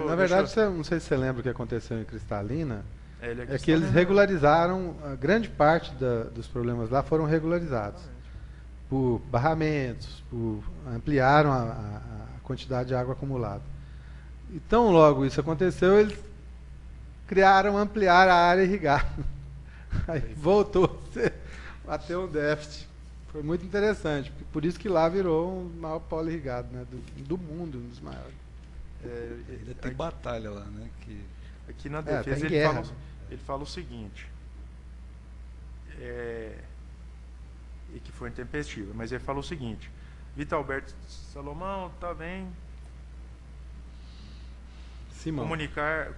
Na verdade, não sei se você lembra o que aconteceu em Cristalina. Ele É que eles regularizaram, a grande parte dos problemas lá foram regularizados. Por barramentos, ampliaram a quantidade de água acumulada. E tão logo isso aconteceu, eles ampliaram a área irrigada. Aí voltou a ter um déficit. Foi muito interessante, porque por isso que lá virou o maior polo irrigado, né, do mundo, um dos maiores. Ainda tem batalha lá, né? Aqui na tem defesa guerra. ele fala o seguinte, e que foi intempestiva, mas ele fala o seguinte: Vitor Alberto Salomão, tá bem, Simão.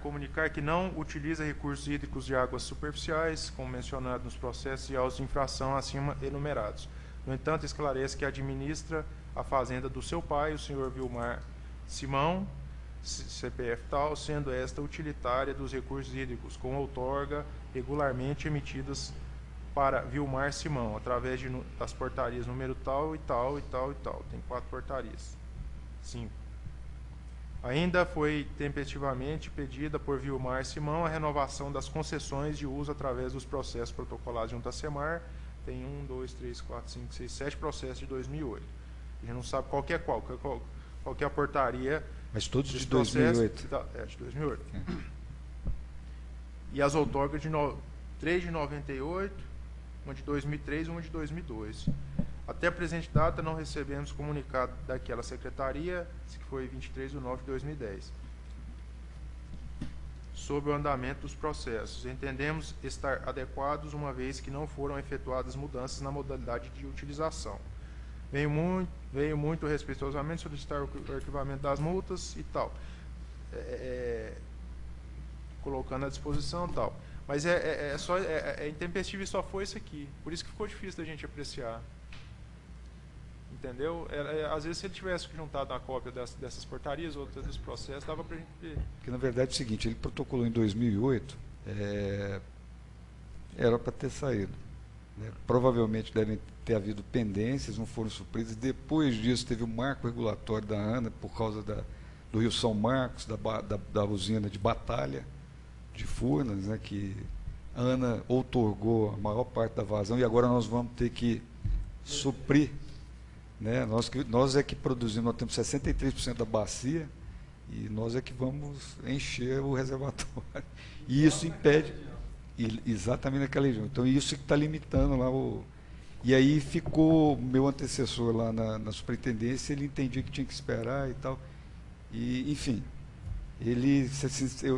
comunicar que não utiliza recursos hídricos de águas superficiais, como mencionado nos processos e autos de infração acima enumerados. No entanto, esclarece que administra a fazenda do seu pai, o senhor Vilmar Simão, CPF tal, sendo esta utilitária dos recursos hídricos, com outorga regularmente emitidas para Vilmar Simão, através das portarias número tal e tal e tal e tal. Tem 4 portarias. 5. Ainda foi tempestivamente pedida por Vilmar Simão a renovação das concessões de uso através dos processos protocolados junto à SEMAR. Tem 1, 2, 3, 4, 5, 6, 7 processos de 2008. A gente não sabe qual que é qual que é a portaria. Mas todos de Dos 2008. de 2008. E as outorgas de 3 de 98, uma de 2003 e uma de 2002. Até a presente data não recebemos comunicado daquela secretaria, que foi 23 de 9 de 2010, sobre o andamento dos processos. Entendemos estar adequados, uma vez que não foram efetuadas mudanças na modalidade de utilização. Veio muito respeitosamente solicitar o arquivamento das multas e tal, colocando à disposição e tal. Mas é intempestivo e só foi isso aqui. Por isso que ficou difícil da gente apreciar. Entendeu? Às vezes, se ele tivesse juntado uma cópia dessas portarias, outras dos processos, dava para a gente ver. Porque, na verdade, é o seguinte, ele protocolou em 2008, era para ter saído. Né? Provavelmente devem ter havido pendências, não foram supridas. Depois disso, teve o marco regulatório da ANA, por causa do Rio São Marcos, da usina de Batalha, de Furnas, né, que a ANA outorgou a maior parte da vazão, e agora nós vamos ter que suprir. Né? Nós é que produzimos, nós temos 63% da bacia, e nós é que vamos encher o reservatório. E isso impede, exatamente naquela região. Então, isso que está limitando lá o... E aí ficou meu antecessor lá na superintendência, ele entendia que tinha que esperar e tal. E, enfim,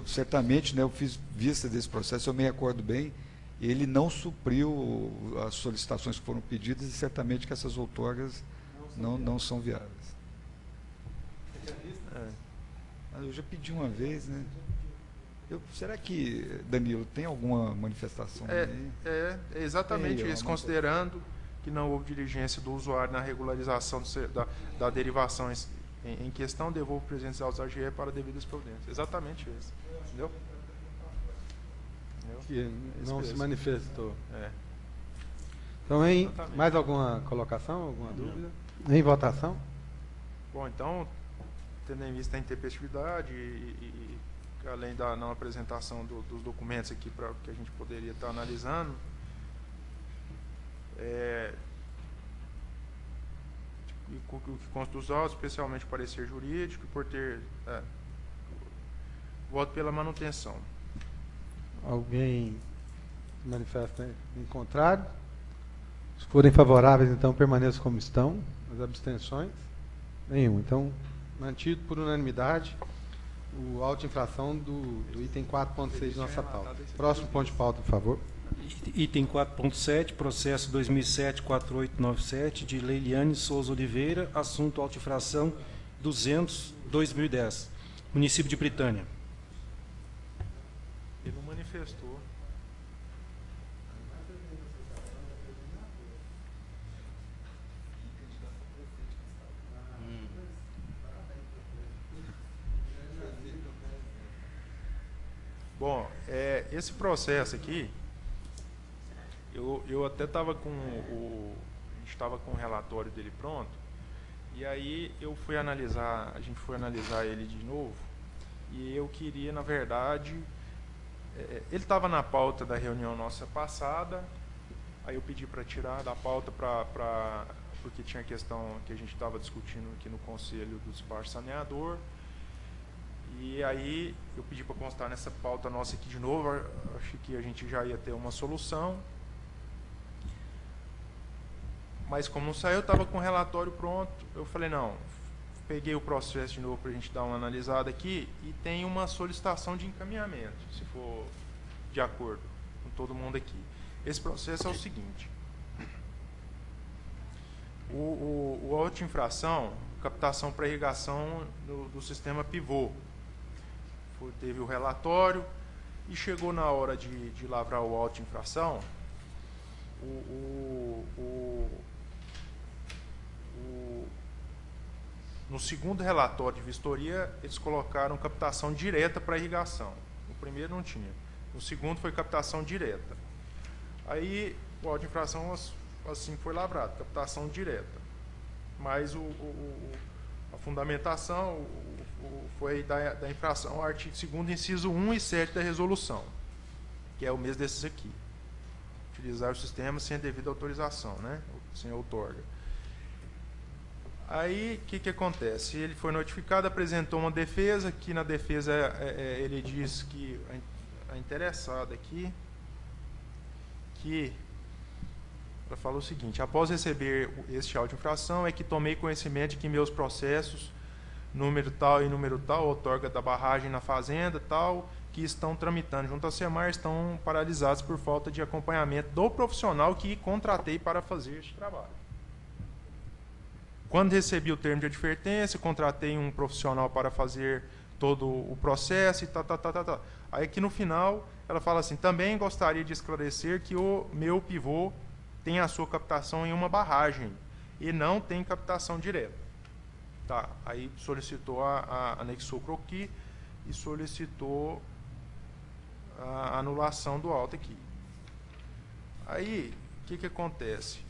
certamente, né, eu fiz vista desse processo, eu me recordo bem, ele não supriu as solicitações que foram pedidas, e certamente que essas outorgas não são viáveis. Mas eu já pedi uma vez, né? Será que, Danilo, tem alguma manifestação aí? É exatamente isso, considerando que não houve diligência do usuário na regularização da derivação em questão, devolve o presentes aos AGE para devidas providências. Exatamente isso. Entendeu? Que não se manifestou. É. Então, mais alguma colocação, alguma dúvida? Em votação? Bom, então, tendo em vista a intempestividade e além da não apresentação dos documentos aqui para que a gente poderia estar analisando, o que consta dos autos, especialmente o parecer jurídico, por ter voto pela manutenção. Alguém se manifesta em contrário? Se forem favoráveis, então permaneçam como estão. As abstenções? Nenhum. Então, mantido por unanimidade o auto de infração do item 4.6 de nossa pauta. Próximo ponto de pauta, por favor. Item 4.7, processo 2007-4897, de Leiliane Souza Oliveira, assunto auto-infração 200/2010, município de Britânia. Ele não manifestou. Bom, esse processo aqui, eu até estava com a gente estava com o relatório dele pronto, e aí a gente foi analisar ele de novo, e eu queria, na verdade, ele estava na pauta da reunião nossa passada, aí eu pedi para tirar da pauta porque tinha questão que a gente estava discutindo aqui no Conselho do Despacho Saneador. E aí eu pedi para constar nessa pauta nossa aqui de novo, acho que a gente já ia ter uma solução. Mas como não saiu, eu estava com o relatório pronto, eu falei, não, peguei o processo de novo para a gente dar uma analisada aqui, e tem uma solicitação de encaminhamento, se for de acordo com todo mundo aqui. Esse processo é o seguinte: o auto-infração, captação para irrigação do sistema pivô. Teve o relatório e chegou na hora de lavrar o auto-infração, no segundo relatório de vistoria, eles colocaram captação direta para irrigação. No primeiro não tinha. No segundo foi captação direta. Aí o auto-infração assim foi lavrado, captação direta. Mas a fundamentação foi da infração ao artigo 2º, inciso 1 e 7 da resolução, que é o mesmo desses aqui. Utilizar o sistema sem a devida autorização, né? Sem outorga. Aí, o que acontece? Ele foi notificado, apresentou uma defesa, que na defesa ele diz que a interessada aqui, que ela fala o seguinte: após receber este auto de infração, é que tomei conhecimento de que meus processos, número tal e número tal, outorga da barragem na fazenda, tal, que estão tramitando junto à SEMAR, estão paralisados por falta de acompanhamento do profissional que contratei para fazer este trabalho. Quando recebi o termo de advertência, contratei um profissional para fazer todo o processo e tal. Aí aqui no final, ela fala assim: também gostaria de esclarecer que o meu pivô tem a sua captação em uma barragem e não tem captação direta. Tá, aí solicitou, anexou o croquis e solicitou a anulação do auto aqui. Aí, o que acontece?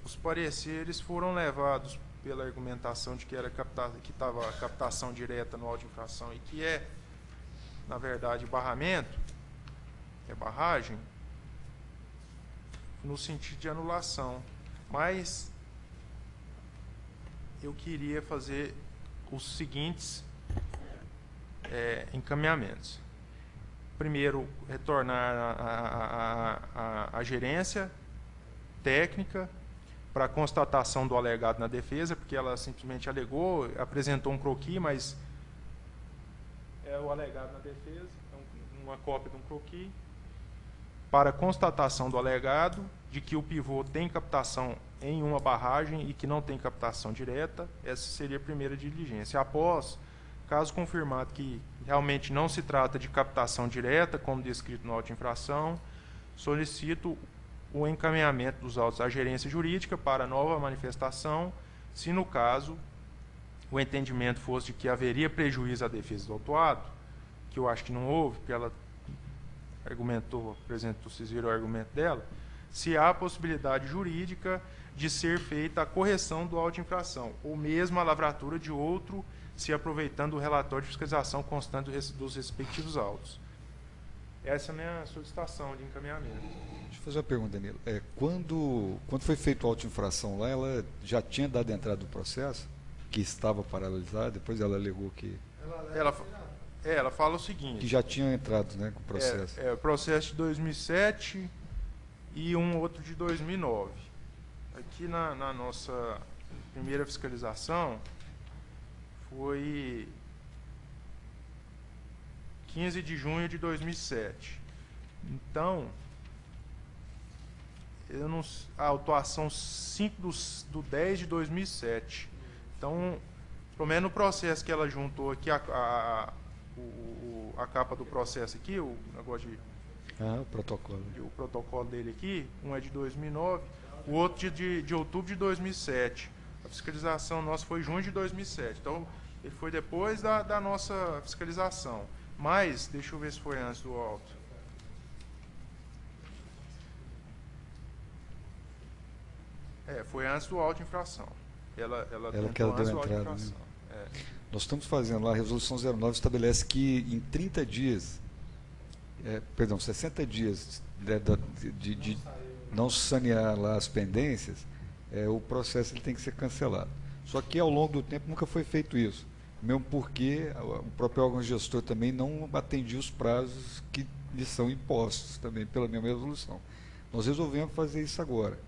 Os pareceres foram levados pela argumentação de que estava captação direta no auto de infração e que é, na verdade, barramento, é barragem, no sentido de anulação. Mas eu queria fazer os seguintes encaminhamentos. Primeiro, retornar à gerência técnica para constatação do alegado na defesa, porque ela simplesmente alegou, apresentou um croquis, mas é o alegado na defesa, uma cópia de um croquis, para constatação do alegado de que o pivô tem captação em uma barragem e que não tem captação direta. Essa seria a primeira diligência. Após, caso confirmado que realmente não se trata de captação direta, como descrito no auto de infração, solicito o encaminhamento dos autos à gerência jurídica para nova manifestação, se no caso o entendimento fosse de que haveria prejuízo à defesa do autuado, que eu acho que não houve, porque ela argumentou, apresentou, vocês viram o argumento dela, se há possibilidade jurídica de ser feita a correção do auto de infração, ou mesmo a lavratura de outro, se aproveitando o relatório de fiscalização constante dos respectivos autos. Essa é a minha solicitação de encaminhamento. Deixa eu fazer uma pergunta, Danilo. Quando foi feito o auto de infração lá, ela já tinha dado entrada do processo, que estava paralisada, depois ela alegou que... Ela fala o seguinte... Que já tinha entrado, né, com o processo. O processo de 2007 e um outro de 2009. Aqui na nossa primeira fiscalização foi 15 de junho de 2007. Então, a autuação 5 do 10 de 2007. Então, pelo menos no processo que ela juntou aqui, a capa do processo aqui, o negócio o protocolo. o protocolo dele aqui, um é de 2009, o outro de outubro de 2007. A fiscalização nossa foi junho de 2007. Então, ele foi depois da nossa fiscalização. Mas, deixa eu ver se foi antes do auto. Foi antes do auto de infração. Ela que ela tentou antes deu do auto de entrada, infração. Nós estamos fazendo lá, a resolução 09 estabelece que em 30 dias, 60 dias de não sanear lá as pendências, o processo ele tem que ser cancelado. Só que ao longo do tempo nunca foi feito isso, mesmo porque o próprio órgão gestor também não atendia os prazos que lhe são impostos também pela mesma resolução. Nós resolvemos fazer isso agora.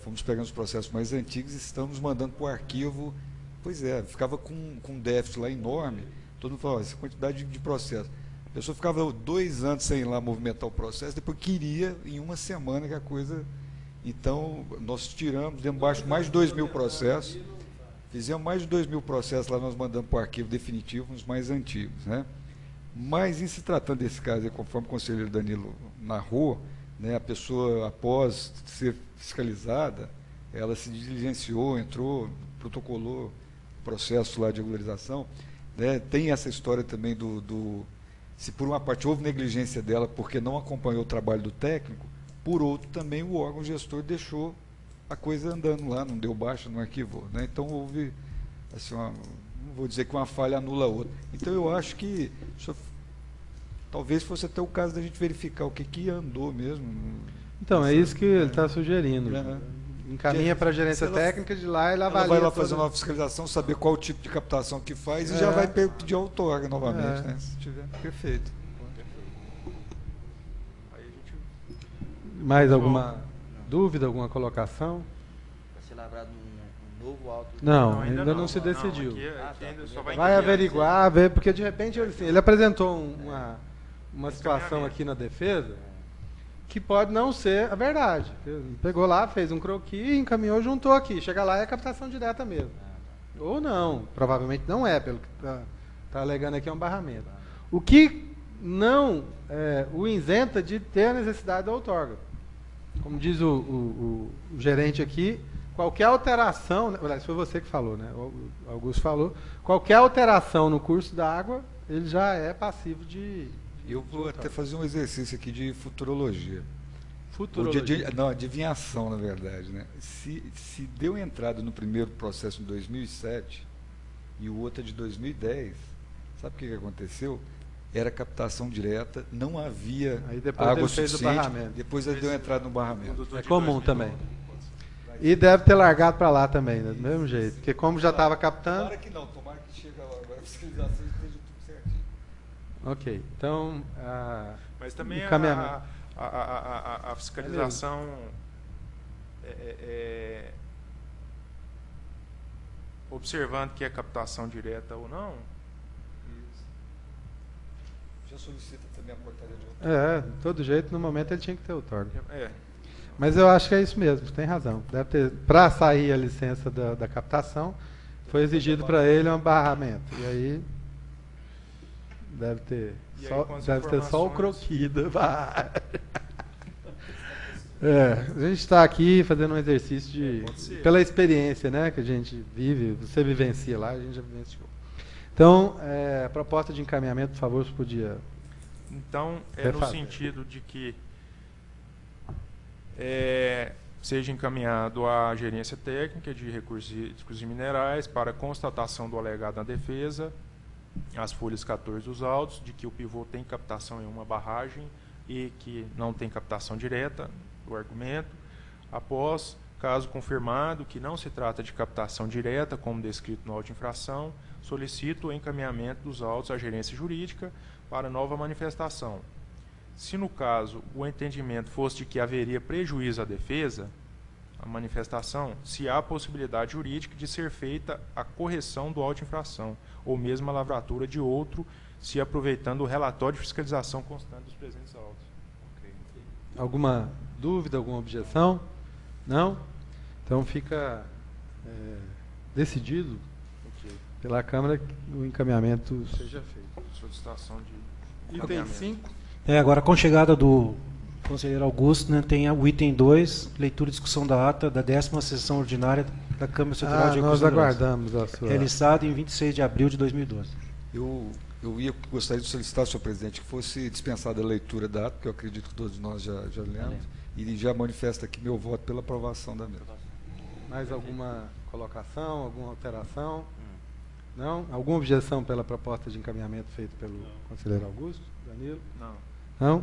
Fomos pegando os processos mais antigos e estamos mandando para o arquivo. Pois ficava com um déficit lá enorme. Todo mundo falava, essa quantidade de processo. A pessoa ficava 2 anos sem ir lá movimentar o processo, depois queria em uma semana que a coisa... Então, nós tiramos, demos baixo mais de 2.000 processos, fizemos mais de 2.000 processos lá, nós mandamos para o arquivo definitivo, os mais antigos, né? Mas, em se tratando desse caso, conforme o conselheiro Danilo narrou, né, a pessoa, após ser fiscalizada, ela se diligenciou, entrou, protocolou o processo lá de regularização, né? Tem essa história também se por uma parte houve negligência dela porque não acompanhou o trabalho do técnico, por outro também o órgão gestor deixou a coisa andando lá, não deu baixa, não arquivou, né? Então houve, assim, não vou dizer que uma falha anula a outra. Então eu acho que talvez fosse até o caso da gente verificar o que andou mesmo. Então, é isso que ele está sugerindo. Né? Encaminha para a gerência técnica de lá e ela avalia. Ela vai lá fazer uma fiscalização, saber qual o tipo de captação que faz e já vai pedir outorga novamente, né? Se tiver, perfeito. Mais alguma dúvida, alguma colocação? Vai ser lavrado um novo auto? Não, ainda não se decidiu. Aqui ainda só Vai averiguar, ver, porque de repente ele apresentou uma situação aqui na defesa que pode não ser a verdade. Ele pegou lá, fez um croquis, encaminhou, juntou aqui. Chega lá, é captação direta mesmo. Ou não, provavelmente não é, pelo que está alegando aqui, é um barramento. O que não o isenta de ter a necessidade da outorga. Como diz o gerente aqui, qualquer alteração, aliás, foi você que falou, né? O Augusto falou, qualquer alteração no curso da água, ele já é passivo de eu vou até fazer um exercício aqui de futurologia. Futurologia? Não, adivinhação, na verdade, né? Se deu entrada no primeiro processo em 2007 e o outro é de 2010, sabe o que aconteceu? Era captação direta, não havia água suficiente, depois ele deu entrada no barramento. É comum também. E deve ter largado para lá também, né? Do mesmo jeito, porque como já estava captando... Tomara que não, tomara que chegue agora a fiscalização esteja tudo certinho. Ok, então... Mas também a fiscalização observando que é captação direta ou não. Já solicita também a portaria de outorga. De todo jeito, no momento ele tinha que ter outorga. Mas eu acho que é isso mesmo, tem razão. Deve ter, para sair a licença da captação, foi exigido para ele um barramento. E aí deve ter só o croquis. A gente está aqui fazendo um exercício pela experiência, né, que a gente vive, você vivencia lá, a gente já vivenciou. Então, a proposta de encaminhamento, por favor, você podia... Então, no sentido de que seja encaminhado à gerência técnica de recursos hídricos e minerais para constatação do alegado na defesa, as folhas 14 dos autos, de que o pivô tem captação em uma barragem e que não tem captação direta, o argumento. Após, caso confirmado que não se trata de captação direta, como descrito no auto de infração, solicito o encaminhamento dos autos à gerência jurídica para nova manifestação. Se no caso o entendimento fosse de que haveria prejuízo à defesa, a manifestação, se há possibilidade jurídica de ser feita a correção do auto de infração, ou mesmo a lavratura de outro, se aproveitando o relatório de fiscalização constante dos presentes autos. Okay. Alguma dúvida, alguma objeção? Não? Então fica decidido pela Câmara que o encaminhamento seja feito. Solicitação de Item encaminhamento. 5. Agora, com a chegada do conselheiro Augusto, né, tem o item 2, leitura e discussão da ata da 10ª sessão ordinária da Câmara Setorial de Nós Recursos Naturais, aguardamos a sua... realizada em 26 de abril de 2012. Eu gostaria de solicitar, senhor presidente, que fosse dispensada a leitura da ata, porque eu acredito que todos nós já lemos, e já manifesto aqui meu voto pela aprovação da mesma. Mais alguma colocação, alguma alteração? Não? Alguma objeção pela proposta de encaminhamento feita pelo conselheiro Augusto? Danilo? Não. Não?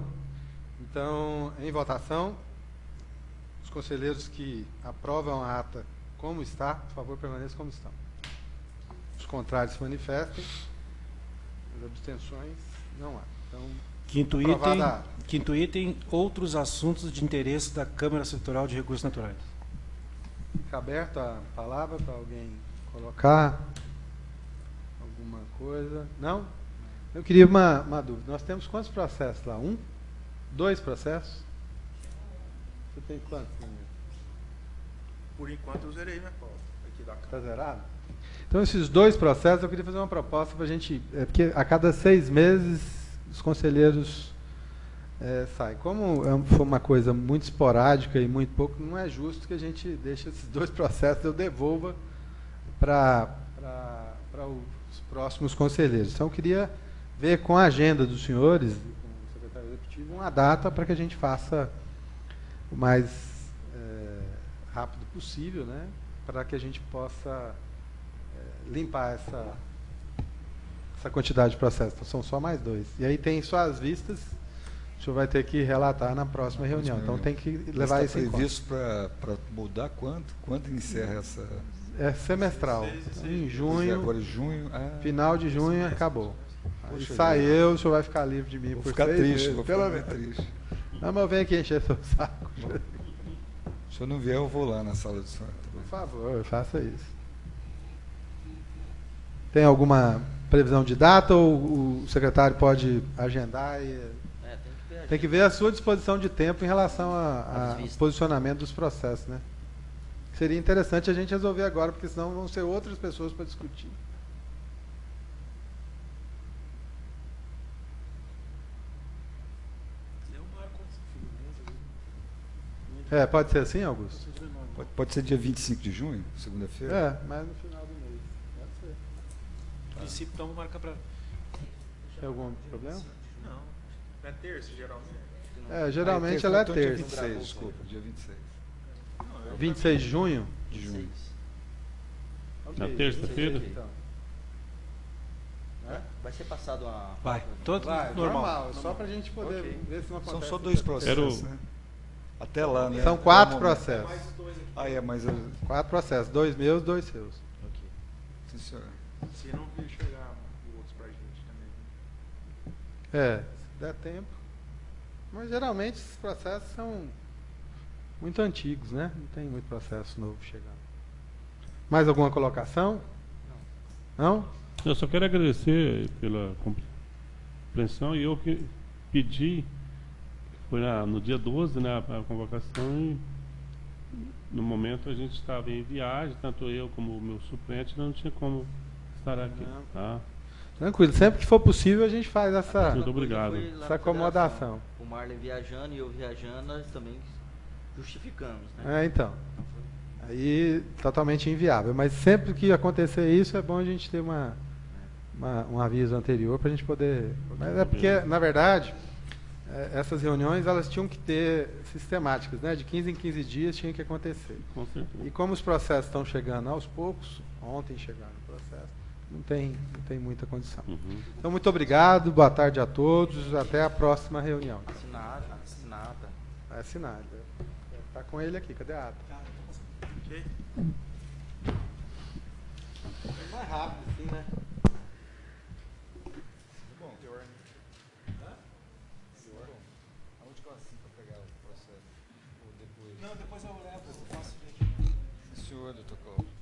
Então, em votação, os conselheiros que aprovam a ata como está, por favor, permaneçam como estão. Os contrários se manifestem. As abstenções não há. Então, Quinto item, outros assuntos de interesse da Câmara Setorial de Recursos Naturais. fica aberto a palavra para alguém colocar alguma coisa. Não? Eu queria uma dúvida. Nós temos quantos processos lá? 1? 2 processos? Você tem quantos? Por enquanto eu zerei minha pauta aqui da Está Câmara. zerado? Então, esses 2 processos, eu queria fazer uma proposta para a gente... porque a cada 6 meses, os conselheiros saem. Como foi uma coisa muito esporádica e muito pouco, não é justo que a gente deixe esses 2 processos, eu devolva para os próximos conselheiros. Então, eu queria ver com a agenda dos senhores, com o secretário executivo, uma data para que a gente faça o mais rápido possível, né, para que a gente possa limpar essa quantidade de processos. Então, são só mais 2. E aí tem só as vistas, o senhor vai ter que relatar na próxima reunião. Então tem que levar isso em conta. Está previsto para mudar quando? Quando encerra essa... É semestral. Então, em junho, Agora junho... final de junho, acabou. Aí Poxa sai vida. o senhor vai ficar livre de mim Vou por ficar 6 triste, meses, vou pelo ficar menos. triste. Não, mas eu venho aqui encher seu saco. Se eu não vier, eu vou lá na sala de som. Por favor, faça isso. Tem alguma previsão de data ou o secretário pode agendar e... Tem que ver a sua disposição de tempo em relação ao posicionamento dos processos, né? Seria interessante a gente resolver agora, porque senão vão ser outras pessoas para discutir. Pode ser assim, Augusto? Pode ser dia 25 de junho, segunda-feira? Mas no final do mês. Pode ser. A princípio, então, vou marcar para... Tem algum problema? Não. É terça, geralmente? Geralmente ela é Dia terça. 26, desculpa, dia 26 26 de junho? de junho. Na terça-feira? Então. Vai ser passado uma... Vai, todo Vai, normal. só para a gente poder Ok. ver se não acontece. São só 2 processos, Quero- né? Até lá, né? São Até 4 o momento. processos. Mas... 4 processos. 2 meus, 2 seus. Sim, senhor. Se não vir chegar outros pra gente também. Se der tempo. Mas geralmente esses processos são muito antigos, né? Não tem muito processo novo chegando. Mais alguma colocação? Não? Eu só quero agradecer pela compreensão e eu que pedi, foi no dia 12, né, a convocação e no momento a gente estava em viagem, tanto eu como o meu suplente, não tinha como estar aqui. Não. Tá? Tranquilo. Sempre que for possível a gente faz essa... Muito obrigado. Essa acomodação. O Marlon viajando e eu viajando, nós também justificamos, né? Então. Aí, totalmente inviável. Mas sempre que acontecer isso, é bom a gente ter um aviso anterior para a gente poder... Mas é porque, na verdade, essas reuniões, elas tinham que ter sistemáticas, né? De 15 em 15 dias tinha que acontecer. Com certeza. E como os processos estão chegando aos poucos, ontem chegaram o processo, não tem muita condição. Uhum. Então, muito obrigado, boa tarde a todos, até a próxima reunião. Assinada. Vai assinar. Está com ele aqui, cadê a ata? Ok? É mais rápido, assim, né? Bom, aonde que eu assino para pegar o processo? Ou depois? Não, depois eu levo, eu faço. Senhor, doutor Cláudio.